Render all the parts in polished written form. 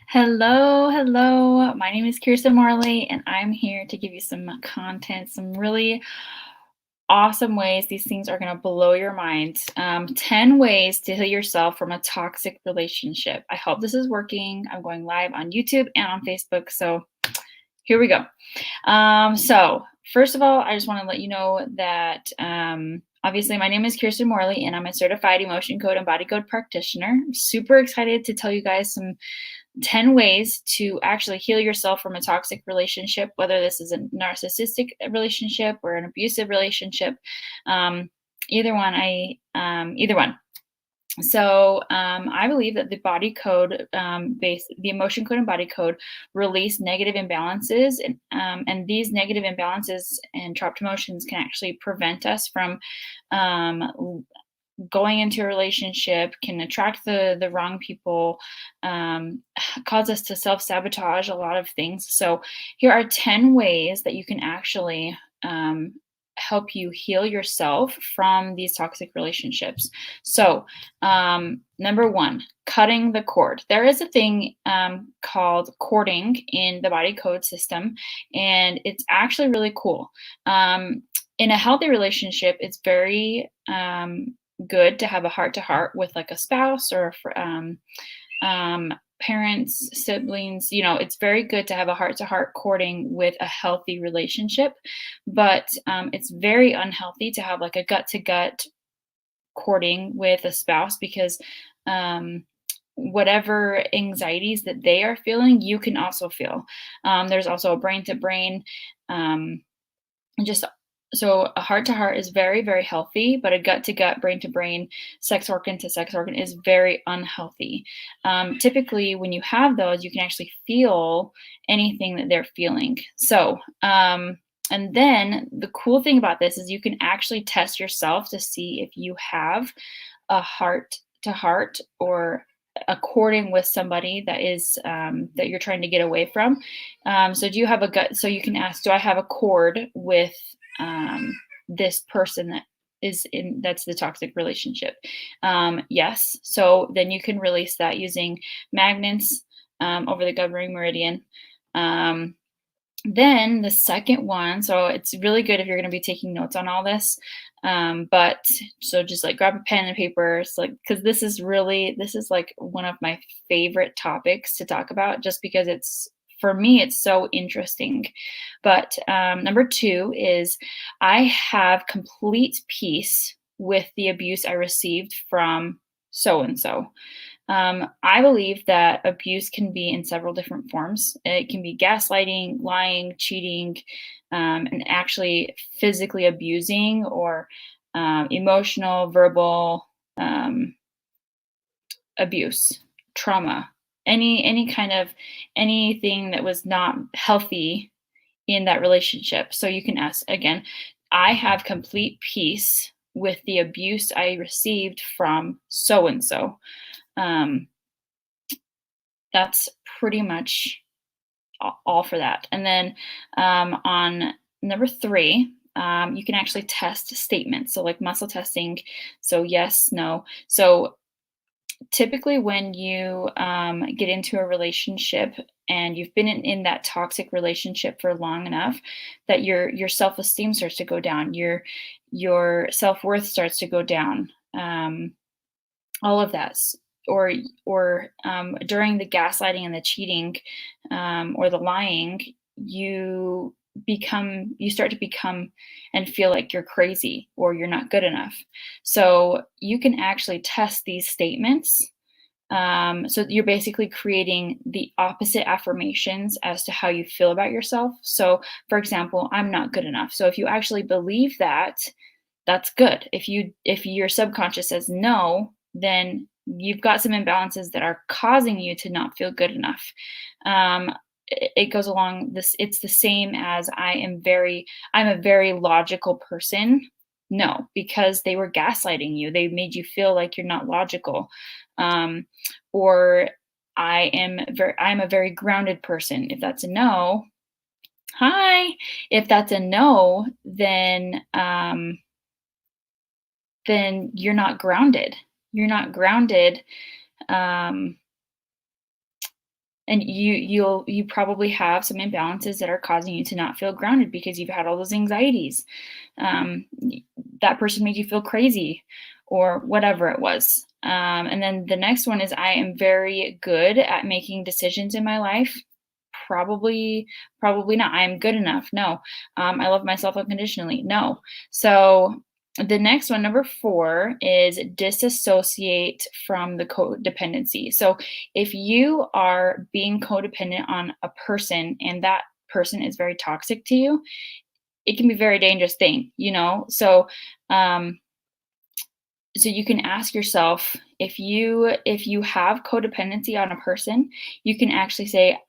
Hello, hello. My name is Kirsten Morley, and I'm here to give you some content, some really awesome ways. These things are going to blow your mind. 10 ways to heal yourself from a toxic relationship. I hope this is working. I'm going live on YouTube and on Facebook. So here we go. First of all, I just want to let you know that obviously my name is Kirsten Morley, and I'm a certified emotion code and body code practitioner. I'm super excited to tell you guys some 10 ways to actually heal yourself from a toxic relationship, whether this is a narcissistic relationship or an abusive relationship. Um, either one. I believe that the body code, the emotion code and body code release negative imbalances, and these negative imbalances and trapped emotions can actually prevent us from going into a relationship, can attract the wrong people, cause us to self-sabotage a lot of things. So here are 10 ways that you can actually help you heal yourself from these toxic relationships. Number one, cutting the cord. There is a thing called cording in the body code system, and it's actually really cool. In a healthy relationship, it's very good to have a heart to heart with like a spouse or parents, siblings. It's very good to have a heart to heart courting with a healthy relationship, but it's very unhealthy to have like a gut to gut courting with a spouse because whatever anxieties that they are feeling, you can also feel. There's also a brain to brain. Just so a heart to heart is very, very healthy, but a gut to gut, brain to brain, sex organ to sex organ is very unhealthy. Typically, when you have those, you can actually feel anything that they're feeling. And then the cool thing about this is you can actually test yourself to see if you have a heart to heart or according with somebody that is that you're trying to get away from. So do you have a gut? So you can ask, do I have a cord with this person that's the toxic relationship? Yes. So then you can release that using magnets over the governing meridian. Then the second one, so it's really good if you're going to be taking notes on all this. But so just like grab a pen and paper, because this is like one of my favorite topics to talk about, just because for me, it's so interesting. But number two is I have complete peace with the abuse I received from so and so. I believe that abuse can be in several different forms. It can be gaslighting, lying, cheating, and actually physically abusing or emotional, verbal abuse, trauma, any kind of anything that was not healthy in that relationship. So you can ask again, I have complete peace with the abuse I received from so and so. That's pretty much all for that. And then on number three, you can actually test statements. So, like muscle testing. So, yes, no. So, typically, when you get into a relationship and you've been in that toxic relationship for long enough, that your self esteem starts to go down, your self worth starts to go down. All of that or during the gaslighting and the cheating or the lying, you start to become and feel like you're crazy or you're not good enough. So you can actually test these statements. So you're basically creating the opposite affirmations as to how you feel about yourself. So for example, I'm not good enough. So if you actually believe that, that's good. If your subconscious says no, then you've got some imbalances that are causing you to not feel good enough. It goes along this. It's the same as I'm a very logical person. No, because they were gaslighting you. They made you feel like you're not logical. Or I'm a very grounded person. If that's a no, hi. If that's a no, then you're not grounded. You're not grounded. Um, And you probably have some imbalances that are causing you to not feel grounded because you've had all those anxieties. That person made you feel crazy or whatever it was. And then the next one is I am very good at making decisions in my life. Probably not. I am good enough. No. I love myself unconditionally. No. So the next one, number 4, is disassociate from the codependency. So if you are being codependent on a person and that person is very toxic to you, it can be a very dangerous thing, you know? Um, so you can ask yourself, if you have codependency on a person, you can actually say,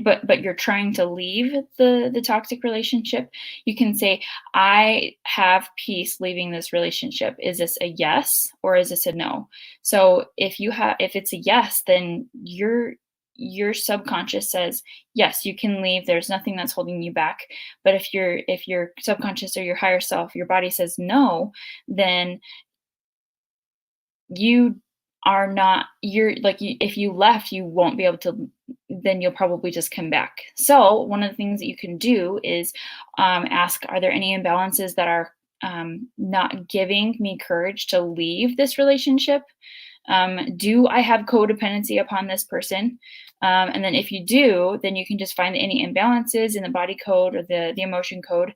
but you're trying to leave the toxic relationship, you can say, I have peace leaving this relationship. Is this a yes or is this a no? So if it's a yes, then your subconscious says, yes, you can leave. There's nothing that's holding you back. But if your subconscious or your higher self, your body says no, then you are not you're like if you left, you won't be able to, then you'll probably just come back. So one of the things that you can do is ask, are there any imbalances that are not giving me courage to leave this relationship? Do I have codependency upon this person? And then if you do, then you can just find any imbalances in the body code or the emotion code,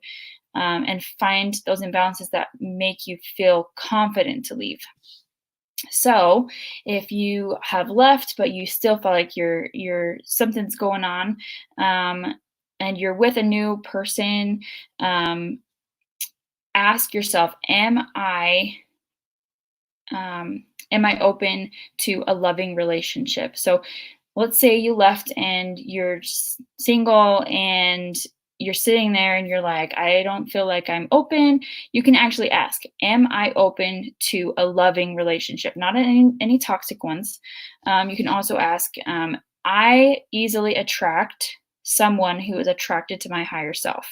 and find those imbalances that make you feel confident to leave. So if you have left, but you still feel like you're something's going on, and you're with a new person, um, ask yourself, am I open to a loving relationship? So let's say you left and you're single and you're sitting there and you're like, I don't feel like I'm open. You can actually ask, am I open to a loving relationship? Not any toxic ones. You can also ask, I easily attract someone who is attracted to my higher self.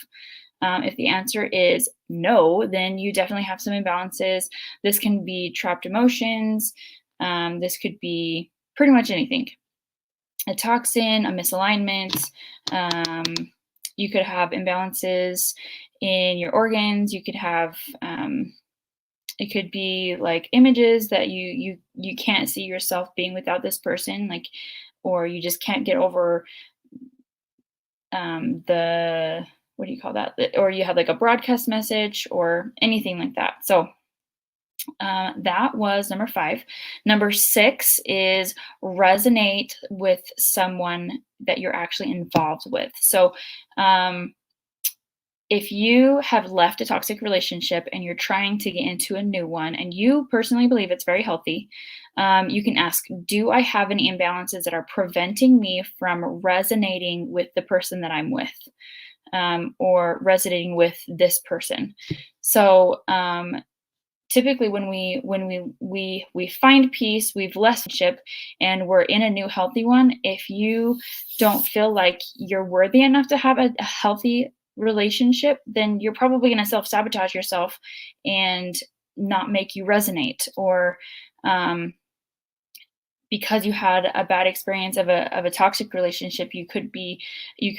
If the answer is no, then you definitely have some imbalances. This can be trapped emotions. This could be pretty much anything, a toxin, a misalignment. You could have imbalances in your organs. You could have, it could be like images that you can't see yourself being without this person, like, or you just can't get over the, what do you call that? Or you have like a broadcast message or anything like that. So that was number 5. Number 6 is resonate with someone that you're actually involved with. So if you have left a toxic relationship and you're trying to get into a new one and you personally believe it's very healthy, you can ask, do I have any imbalances that are preventing me from resonating with the person that I'm with, or resonating with this person? So typically when we find peace, we've left ship and we're in a new healthy one, if you don't feel like you're worthy enough to have a healthy relationship, then you're probably going to self-sabotage yourself and not make you resonate. Or because you had a bad experience of a toxic relationship, you could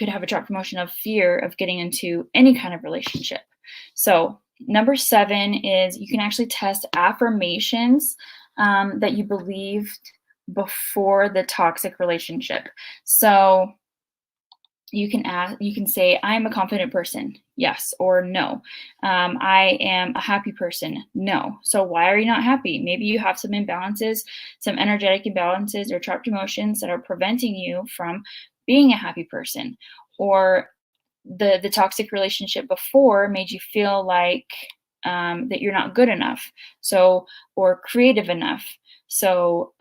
have a trapped emotion of fear of getting into any kind of relationship. So number 7 is you can actually test affirmations that you believed before the toxic relationship. So you can say, I'm a confident person, yes or no. I am a happy person, no. So why are you not happy? Maybe you have some imbalances, some energetic imbalances or trapped emotions that are preventing you from being a happy person. Or the toxic relationship before made you feel like that you're not good enough, so, or creative enough. So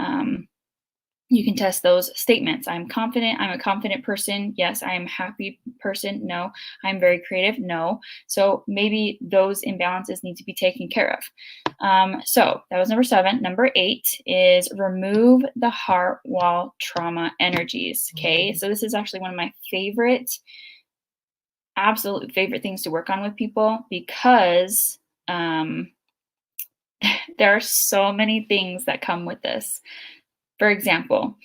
you can test those statements. I'm confident. I'm a confident person. Yes. I am a happy person. No. I'm very creative. No. So maybe those imbalances need to be taken care of. So that was number 7. Number 8 is remove the heart wall trauma energies. Okay. So this is actually one of my absolute favorite things to work on with people, because there are so many things that come with this. For example,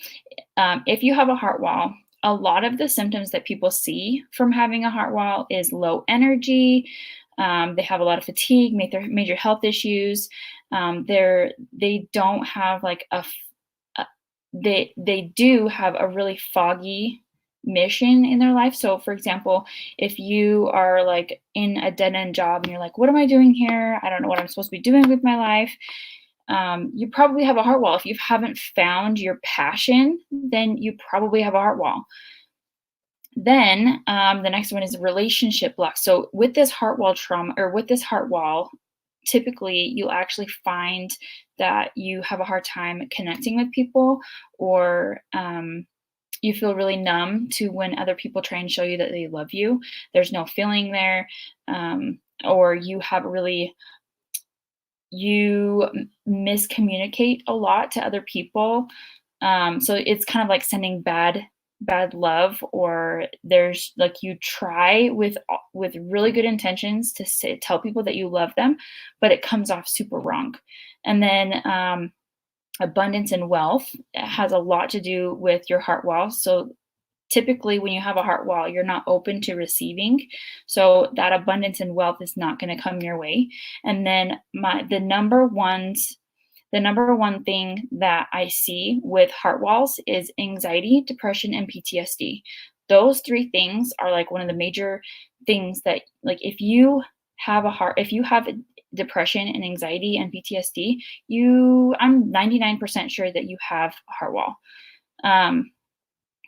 If you have a heart wall, a lot of the symptoms that people see from having a heart wall is low energy. They have a lot of fatigue, major health issues. They don't have like they do have a really foggy mission in their life. So for example, if you are like in a dead end job and you're like, what am I doing here? I don't know what I'm supposed to be doing with my life. You probably have a heart wall. If you haven't found your passion, then you probably have a heart wall. Then the next one is relationship block. So with this heart wall trauma, or with this heart wall, typically you'll actually find that you have a hard time connecting with people, or you feel really numb to when other people try and show you that they love you. There's no feeling there, or you miscommunicate a lot to other people. So it's kind of like sending bad love, or there's like you try with really good intentions to tell people that you love them, but it comes off super wrong. And then abundance and wealth has a lot to do with your heart wall. So typically when you have a heart wall, you're not open to receiving, so that abundance and wealth is not going to come your way. And then the number one thing that I see with heart walls is anxiety, depression, and PTSD. Those three things are like one of the major things that, like, if you have depression and anxiety and PTSD, I'm 99% sure that you have a heart wall.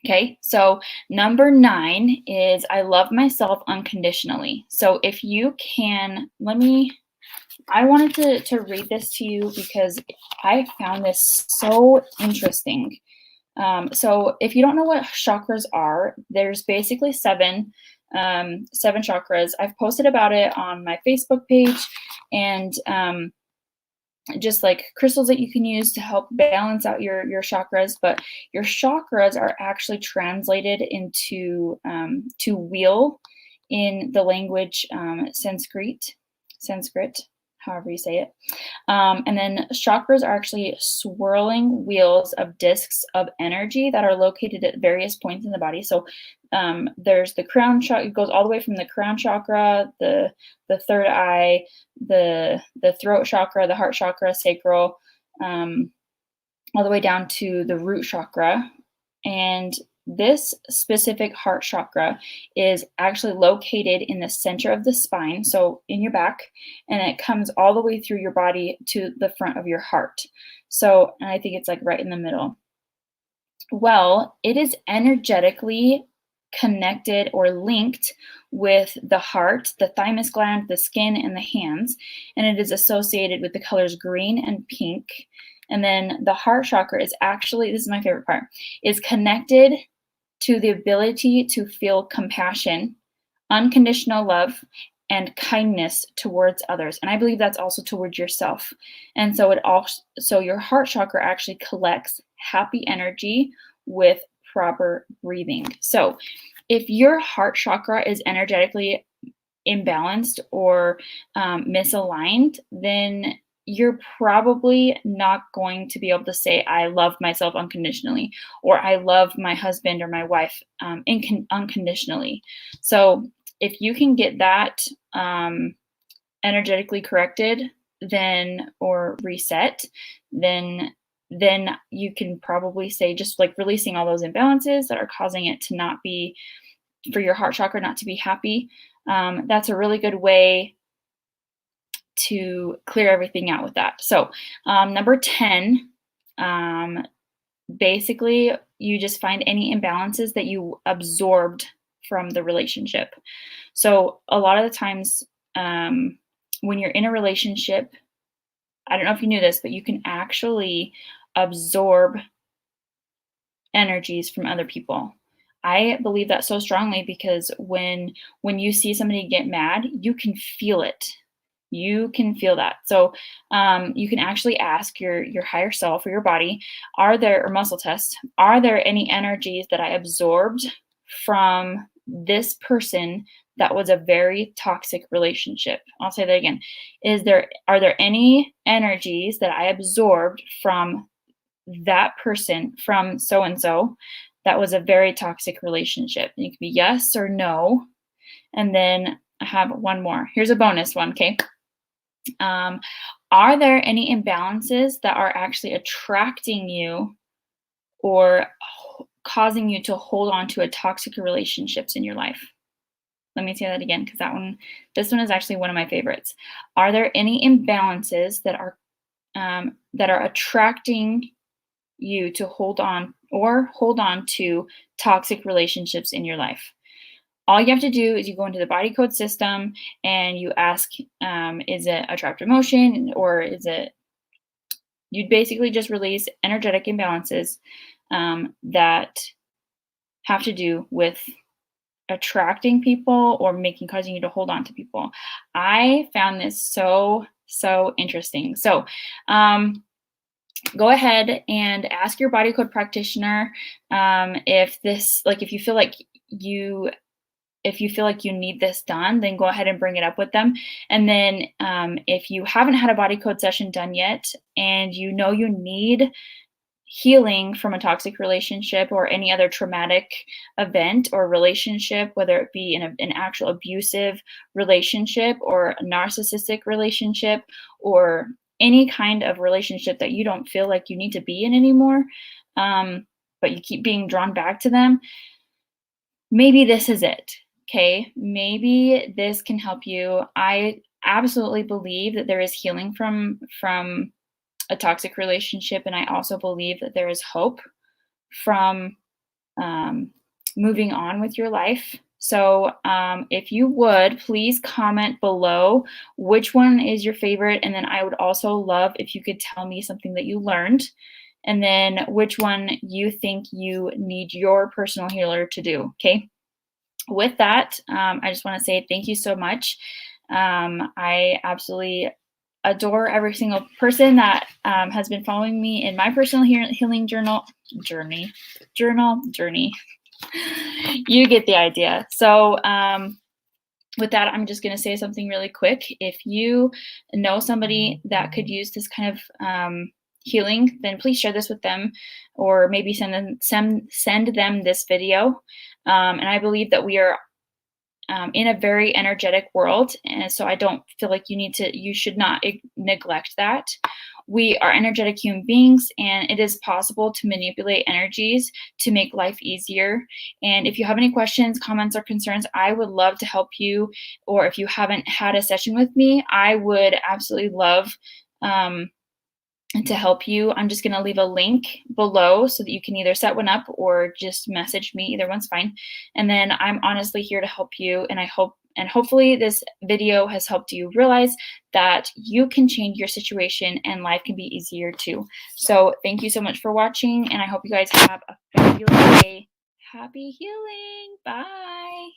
Okay, so number 9 is I love myself unconditionally. So if you can, I wanted to read this to you because I found this so interesting. So if you don't know what chakras are, there's basically seven chakras. I've posted about it on my Facebook page, and just like crystals that you can use to help balance out your chakras. But your chakras are actually translated into to wheel in the language Sanskrit, however you say it. And then chakras are actually swirling wheels of discs of energy that are located at various points in the body. So there's the crown chakra. It goes all the way from the crown chakra, the third eye, the throat chakra, the heart chakra, sacral, all the way down to the root chakra. And this specific heart chakra is actually located in the center of the spine, so in your back, and it comes all the way through your body to the front of your heart. So, and I think it's like right in the middle. Well, it is energetically connected or linked with the heart, the thymus gland, the skin, and the hands, and it is associated with the colors green and pink. And then the heart chakra is actually, this is my favorite part, is connected to the ability to feel compassion, unconditional love, and kindness towards others. And I believe that's also towards yourself. And so your heart chakra actually collects happy energy with proper breathing. So if your heart chakra is energetically imbalanced or misaligned, then you're probably not going to be able to say, I love myself unconditionally, or I love my husband or my wife unconditionally. So if you can get that energetically corrected, or reset, then you can probably say, just like releasing all those imbalances that are causing it to not be, for your heart chakra not to be happy. That's a really good way to clear everything out with that. So number 10, basically you just find any imbalances that you absorbed from the relationship. So a lot of the times when you're in a relationship, I don't know if you knew this, but you can actually absorb energies from other people. I believe that so strongly because when you see somebody get mad, you can feel it. You can feel that. So you can actually ask your higher self or your body, or muscle test, are there any energies that I absorbed from this person that was a very toxic relationship? I'll say that again. Are there any energies that I absorbed from that person from so-and-so that was a very toxic relationship. And it could be yes or no. And then I have one more. Here's a bonus one, okay? Are there any imbalances that are actually attracting you or causing you to hold on to a toxic relationships in your life? Let me say that again, because this one is actually one of my favorites. Are there any imbalances that are attracting you to hold on to toxic relationships in your life? All you have to do is you go into the body code system and you ask, is it a trapped emotion, or is it, you'd basically just release energetic imbalances that have to do with attracting people or causing you to hold on to people. I found this so interesting. So go ahead and ask your body code practitioner if you feel like you need this done, then go ahead and bring it up with them. And then if you haven't had a body code session done yet and you know you need healing from a toxic relationship or any other traumatic event or relationship, whether it be an actual abusive relationship or a narcissistic relationship or any kind of relationship that you don't feel like you need to be in anymore, but you keep being drawn back to them, maybe this is it. Okay, maybe this can help you. I absolutely believe that there is healing from a toxic relationship, and I also believe that there is hope from moving on with your life. So if you would, please comment below which one is your favorite, and then I would also love if you could tell me something that you learned, and then which one you think you need your personal healer to do, okay? With that, I just want to say thank you so much. I absolutely adore every single person that has been following me in my personal healing journey. You get the idea. So with that, I'm just going to say something really quick. If you know somebody that could use this kind of healing, then please share this with them, or maybe send them this video. And I believe that we are in a very energetic world, and so I don't feel like you should not neglect that. We are energetic human beings, and it is possible to manipulate energies to make life easier. And if you have any questions, comments, or concerns, I would love to help you. Or if you haven't had a session with me, I would absolutely love to help you. I'm just going to leave a link below so that you can either set one up or just message me. Either one's fine. And then I'm honestly here to help you. And hopefully this video has helped you realize that you can change your situation and life can be easier too. So thank you so much for watching, and I hope you guys have a fabulous day. Happy healing. Bye.